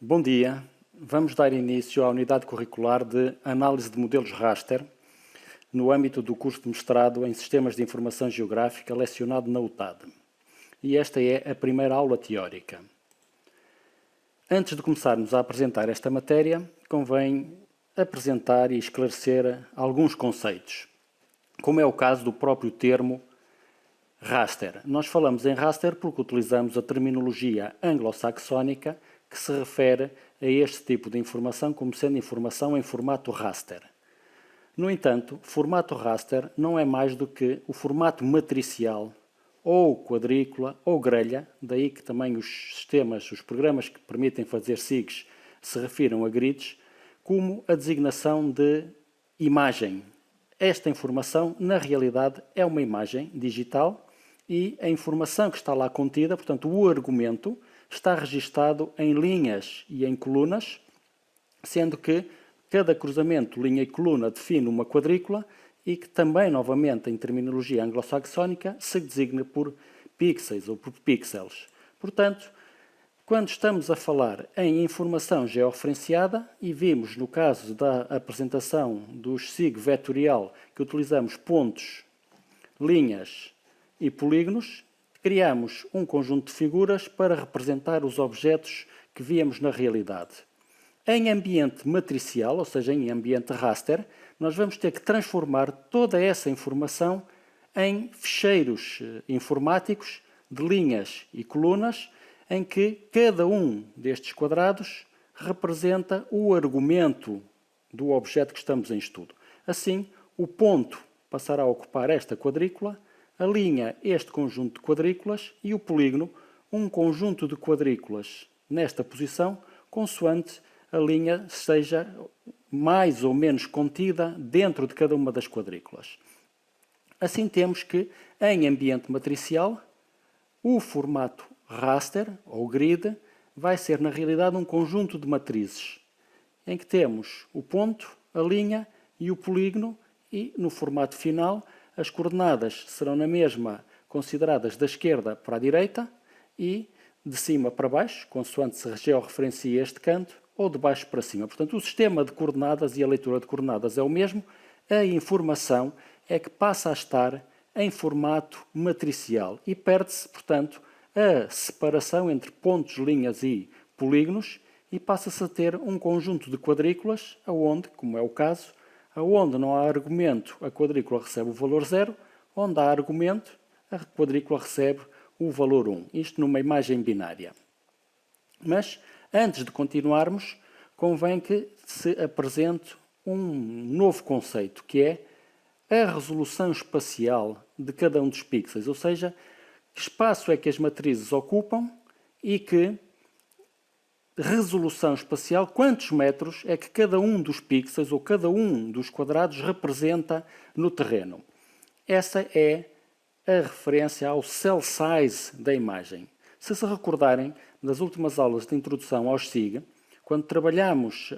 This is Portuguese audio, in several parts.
Bom dia. Vamos dar início à unidade curricular de Análise de Modelos Raster, no âmbito do curso de mestrado em Sistemas de Informação Geográfica, lecionado na UTAD. E esta é a primeira aula teórica. Antes de começarmos a apresentar esta matéria, convém apresentar e esclarecer alguns conceitos, como é o caso do próprio termo raster. Nós falamos em raster porque utilizamos a terminologia anglo-saxónica que se refere a este tipo de informação como sendo informação em formato raster. No entanto, formato raster não é mais do que o formato matricial, ou quadrícula, ou grelha, daí que também os sistemas, os programas que permitem fazer SIGs se refiram a grids, como a designação de imagem. Esta informação, na realidade, é uma imagem digital e a informação que está lá contida, portanto, o argumento, está registado em linhas e em colunas, sendo que cada cruzamento linha e coluna define uma quadrícula e que também, novamente, em terminologia anglo-saxónica, se designa por pixels ou por pixels. Portanto, quando estamos a falar em informação georreferenciada, e vimos no caso da apresentação do SIG vetorial que utilizamos pontos, linhas e polígonos, criamos um conjunto de figuras para representar os objetos que víamos na realidade. Em ambiente matricial, ou seja, em ambiente raster, nós vamos ter que transformar toda essa informação em ficheiros informáticos de linhas e colunas, em que cada um destes quadrados representa o argumento do objeto que estamos em estudo. Assim, o ponto passará a ocupar esta quadrícula, a linha este conjunto de quadrículas e o polígono um conjunto de quadrículas nesta posição, consoante a linha seja mais ou menos contida dentro de cada uma das quadrículas. Assim temos que, em ambiente matricial, o formato raster, ou grid, vai ser na realidade um conjunto de matrizes, em que temos o ponto, a linha e o polígono, e no formato final as coordenadas serão na mesma consideradas da esquerda para a direita e de cima para baixo, consoante se georreferencia este canto, ou de baixo para cima. Portanto, o sistema de coordenadas e a leitura de coordenadas é o mesmo, a informação é que passa a estar em formato matricial e perde-se, portanto, a separação entre pontos, linhas e polígonos e passa-se a ter um conjunto de quadrículas, onde, como é o caso, onde não há argumento, a quadrícula recebe o valor 0, onde há argumento, a quadrícula recebe o valor 1. Isto numa imagem binária. Mas, antes de continuarmos, convém que se apresente um novo conceito, que é a resolução espacial de cada um dos pixels, ou seja, que espaço é que as matrizes ocupam e que resolução espacial, quantos metros é que cada um dos pixels ou cada um dos quadrados representa no terreno. Essa é a referência ao cell size da imagem. Se se recordarem, nas últimas aulas de introdução aos SIG, quando trabalhamos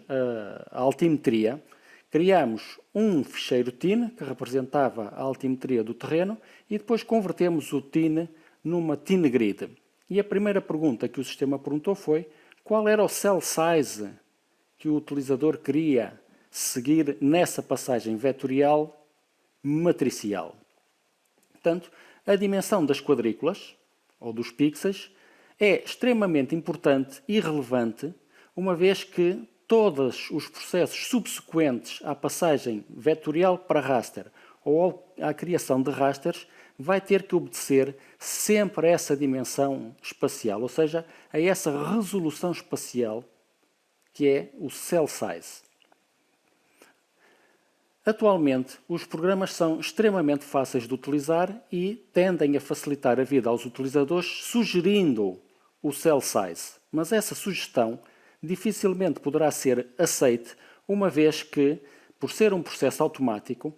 a altimetria, criámos um ficheiro TIN, que representava a altimetria do terreno, e depois convertemos o TIN numa TIN grid. E a primeira pergunta que o sistema perguntou foi: qual era o cell size que o utilizador queria seguir nessa passagem vetorial matricial? Portanto, a dimensão das quadrículas, ou dos pixels, é extremamente importante e relevante, uma vez que todos os processos subsequentes à passagem vetorial para raster ou à criação de rasters vai ter que obedecer sempre a essa dimensão espacial, ou seja, a essa resolução espacial que é o cell size. Atualmente, os programas são extremamente fáceis de utilizar e tendem a facilitar a vida aos utilizadores sugerindo o cell size, mas essa sugestão dificilmente poderá ser aceite, uma vez que, por ser um processo automático,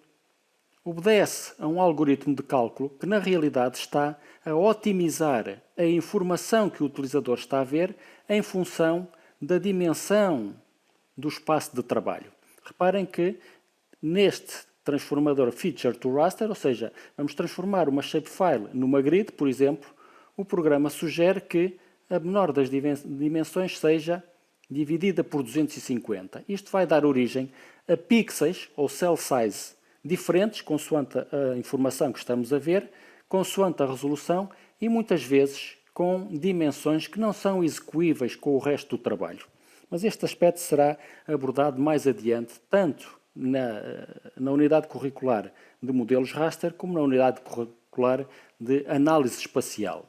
obedece a um algoritmo de cálculo que, na realidade, está a otimizar a informação que o utilizador está a ver em função da dimensão do espaço de trabalho. Reparem que, neste transformador Feature to Raster, ou seja, vamos transformar uma shapefile numa grid, por exemplo, o programa sugere que a menor das dimensões seja dividida por 250. Isto vai dar origem a pixels ou cell size diferentes, consoante a informação que estamos a ver, consoante a resolução e muitas vezes com dimensões que não são execuíveis com o resto do trabalho. Mas este aspecto será abordado mais adiante, tanto na unidade curricular de modelos raster, como na unidade curricular de análise espacial.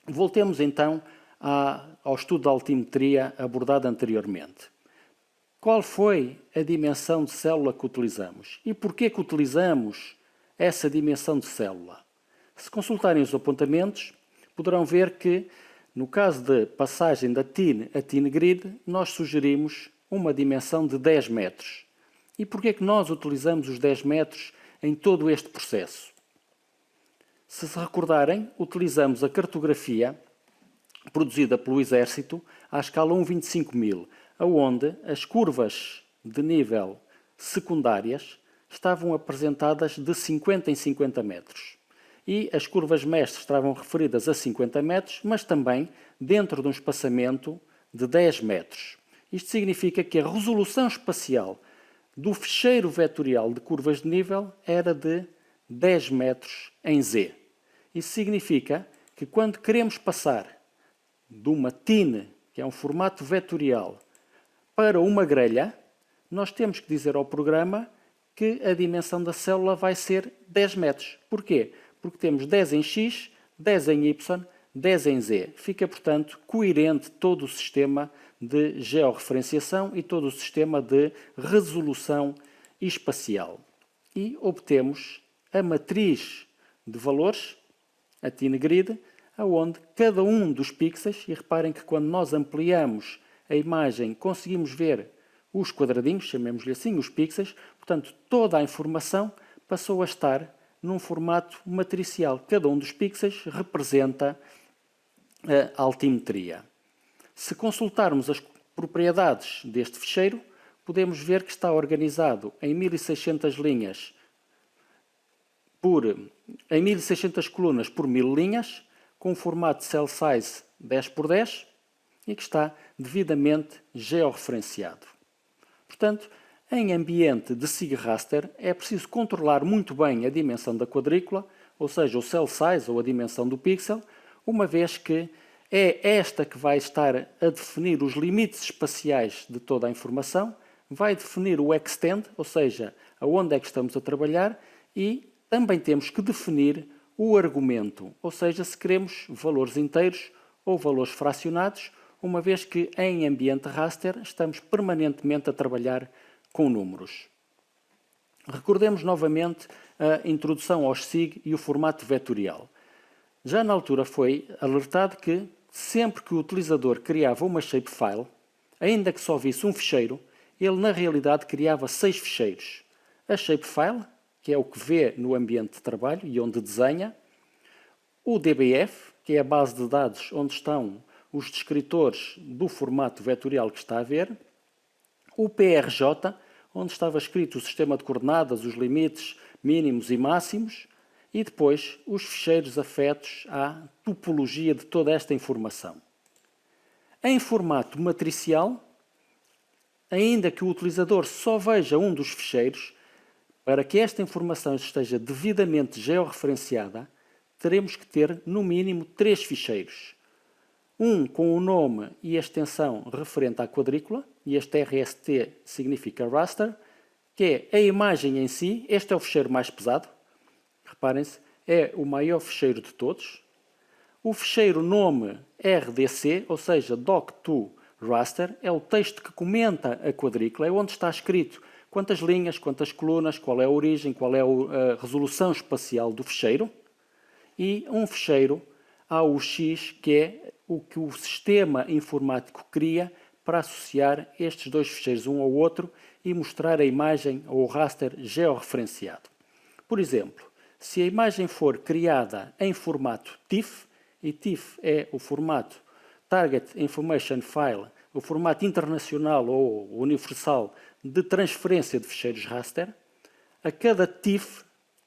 Voltemos então ao estudo da altimetria abordado anteriormente. Qual foi a dimensão de célula que utilizamos? E porquê que utilizamos essa dimensão de célula? Se consultarem os apontamentos, poderão ver que, no caso de passagem da TIN a TIN Grid, nós sugerimos uma dimensão de 10 metros. E porquê que nós utilizamos os 10 metros em todo este processo? Se se recordarem, utilizamos a cartografia produzida pelo Exército à escala 1/25.000, onde as curvas de nível secundárias estavam apresentadas de 50 em 50 metros. E as curvas mestres estavam referidas a 50 metros, mas também dentro de um espaçamento de 10 metros. Isto significa que a resolução espacial do fecheiro vetorial de curvas de nível era de 10 metros em Z. Isso significa que quando queremos passar de uma TIN, que é um formato vetorial, para uma grelha, nós temos que dizer ao programa que a dimensão da célula vai ser 10 metros. Porquê? Porque temos 10 em X, 10 em Y, 10 em Z. Fica, portanto, coerente todo o sistema de georreferenciação e todo o sistema de resolução espacial. E obtemos a matriz de valores, a TIN Grid, onde cada um dos pixels, e reparem que quando nós ampliamos a imagem conseguimos ver os quadradinhos, chamemos-lhe assim, os pixels, portanto toda a informação passou a estar num formato matricial. Cada um dos pixels representa a altimetria. Se consultarmos as propriedades deste ficheiro, podemos ver que está organizado em 1600 linhas em 1600 colunas por 1000 linhas, com um formato cell size 10 por 10 e que está devidamente georreferenciado. Portanto, em ambiente de SIG raster é preciso controlar muito bem a dimensão da quadrícula, ou seja, o cell size ou a dimensão do pixel, uma vez que é esta que vai estar a definir os limites espaciais de toda a informação, vai definir o extend, ou seja, aonde é que estamos a trabalhar, e também temos que definir o argumento, ou seja, se queremos valores inteiros ou valores fracionados, uma vez que em ambiente raster estamos permanentemente a trabalhar com números. Recordemos novamente a introdução aos SIG e o formato vetorial. Já na altura foi alertado que sempre que o utilizador criava uma shapefile, ainda que só visse um ficheiro, ele na realidade criava 6 ficheiros. A shapefile, que é o que vê no ambiente de trabalho e onde desenha, o DBF, que é a base de dados onde estão os descritores do formato vetorial que está a ver, o PRJ, onde estava escrito o sistema de coordenadas, os limites mínimos e máximos, e depois os ficheiros afetos à topologia de toda esta informação. Em formato matricial, ainda que o utilizador só veja um dos ficheiros, para que esta informação esteja devidamente georreferenciada, teremos que ter no mínimo 3 ficheiros. Um com o nome e a extensão referente à quadrícula, e este RST significa raster, que é a imagem em si. Este é o ficheiro mais pesado, reparem-se, é o maior ficheiro de todos. O ficheiro nome RDC, ou seja, doc2 raster, é o texto que comenta a quadrícula, é onde está escrito quantas linhas, quantas colunas, qual é a origem, qual é a resolução espacial do ficheiro. E um ficheiro AUX, que é o que o sistema informático cria para associar estes dois ficheiros um ao outro e mostrar a imagem ou o raster georreferenciado. Por exemplo, se a imagem for criada em formato TIFF, e TIFF é o formato Target Information File, o formato internacional ou universal de transferência de ficheiros raster, a cada TIFF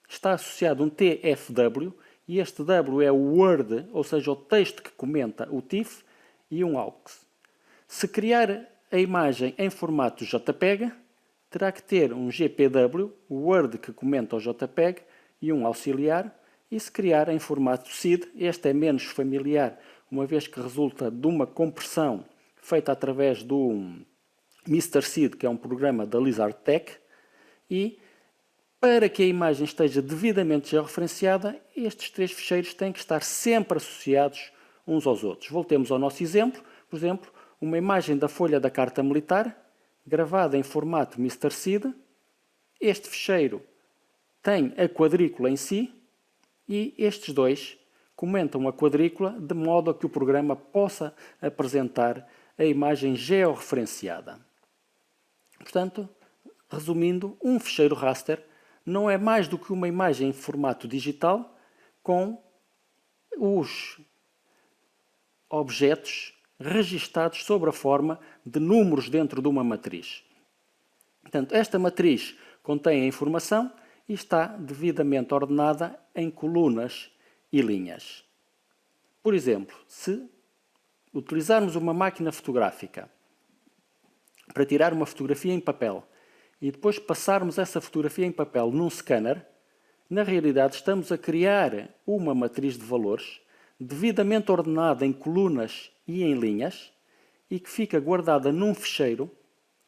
está associado um TFW, e este W é o Word, ou seja, o texto que comenta o TIFF, e um AUX. Se criar a imagem em formato JPEG, terá que ter um GPW, o Word que comenta o JPEG, e um auxiliar. E se criar em formato SID, este é menos familiar, uma vez que resulta de uma compressão feita através do MrSID, que é um programa da LizardTech, e para que a imagem esteja devidamente georreferenciada, estes três ficheiros têm que estar sempre associados uns aos outros. Voltemos ao nosso exemplo, por exemplo, uma imagem da folha da carta militar, gravada em formato MrSID. Este ficheiro tem a quadrícula em si e estes dois comentam a quadrícula de modo a que o programa possa apresentar a imagem georreferenciada. Portanto, resumindo, um ficheiro raster não é mais do que uma imagem em formato digital com os objetos registados sob a forma de números dentro de uma matriz. Portanto, esta matriz contém a informação e está devidamente ordenada em colunas e linhas. Por exemplo, se utilizarmos uma máquina fotográfica para tirar uma fotografia em papel e depois passarmos essa fotografia em papel num scanner, na realidade estamos a criar uma matriz de valores devidamente ordenada em colunas e em linhas e que fica guardada num ficheiro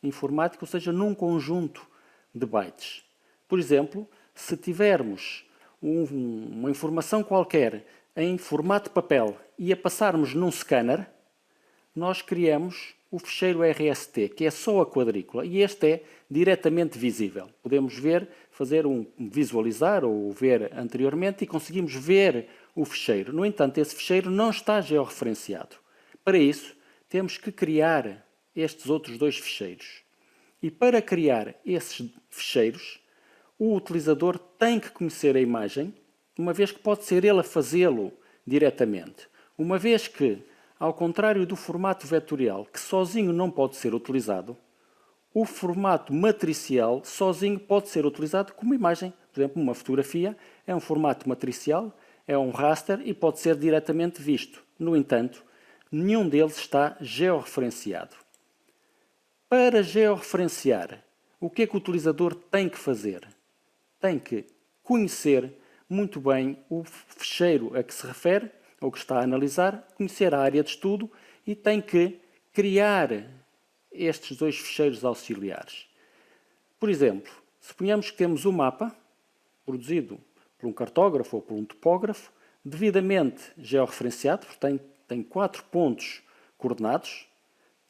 informático, ou seja, num conjunto de bytes. Por exemplo, se tivermos uma informação qualquer em formato de papel e a passarmos num scanner, nós criamos o ficheiro RST, que é só a quadrícula, e este é diretamente visível. Podemos ver, fazer um visualizar ou ver anteriormente e conseguimos ver o ficheiro. No entanto, esse ficheiro não está georreferenciado. Para isso, temos que criar estes outros dois ficheiros. E para criar esses ficheiros, o utilizador tem que conhecer a imagem, uma vez que pode ser ele a fazê-lo diretamente. Uma vez que, ao contrário do formato vetorial, que sozinho não pode ser utilizado, o formato matricial sozinho pode ser utilizado como imagem. Por exemplo, uma fotografia é um formato matricial, é um raster e pode ser diretamente visto. No entanto, nenhum deles está georreferenciado. Para georreferenciar, o que é que o utilizador tem que fazer? Tem que conhecer muito bem o ficheiro a que se refere, ou que está a analisar, conhecer a área de estudo e tem que criar estes dois ficheiros auxiliares. Por exemplo, suponhamos que temos um mapa produzido por um cartógrafo ou por um topógrafo, devidamente georreferenciado, porque tem 4 pontos coordenados,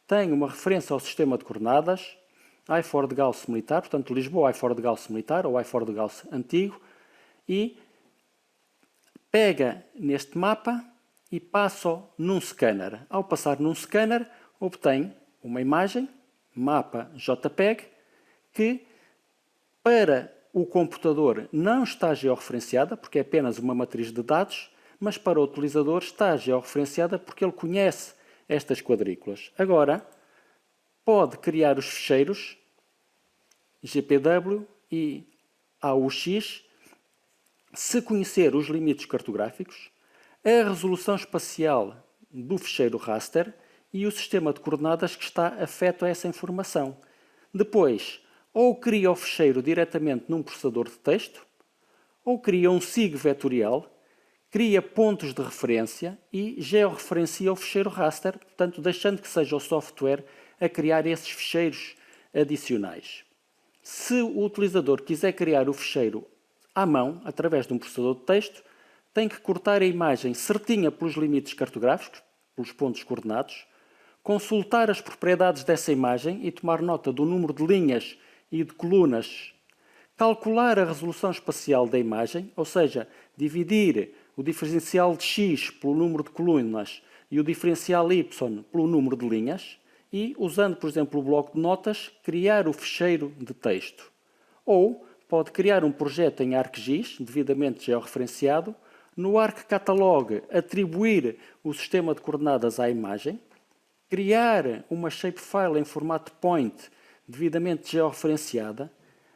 tem uma referência ao sistema de coordenadas, I4 de Gauss militar, portanto Lisboa I4 de Gauss militar ou I4 de Gauss antigo, e pega neste mapa e passa num scanner. Ao passar num scanner, obtém uma imagem, mapa JPEG, que para o computador não está georreferenciada, porque é apenas uma matriz de dados, mas para o utilizador está georreferenciada porque ele conhece estas quadrículas. Agora, pode criar os ficheiros GPW e AUX se conhecer os limites cartográficos, a resolução espacial do ficheiro raster e o sistema de coordenadas que está afeto a essa informação. Depois, ou cria o ficheiro diretamente num processador de texto, ou cria um SIG vetorial, cria pontos de referência e georreferencia o ficheiro raster, portanto, deixando que seja o software a criar esses ficheiros adicionais. Se o utilizador quiser criar o ficheiro à mão, através de um processador de texto, tem que cortar a imagem certinha pelos limites cartográficos, pelos pontos coordenados, consultar as propriedades dessa imagem e tomar nota do número de linhas e de colunas, calcular a resolução espacial da imagem, ou seja, dividir o diferencial de x pelo número de colunas e o diferencial y pelo número de linhas e, usando, por exemplo, o bloco de notas, criar o ficheiro de texto. Ou pode criar um projeto em ArcGIS, devidamente georreferenciado, no ArcCatalog atribuir o sistema de coordenadas à imagem, criar uma shapefile em formato point, devidamente georreferenciada,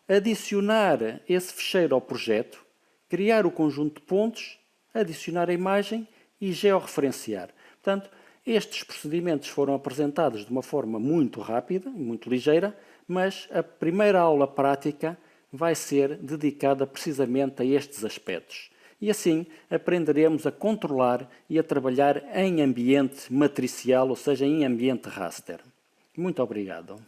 adicionar esse ficheiro ao projeto, criar o conjunto de pontos, adicionar a imagem e georreferenciar. Portanto, Estes procedimentos foram apresentados de uma forma muito rápida e muito ligeira, mas a primeira aula prática vai ser dedicada precisamente a estes aspectos. E assim aprenderemos a controlar e a trabalhar em ambiente matricial, ou seja, em ambiente raster. Muito obrigado.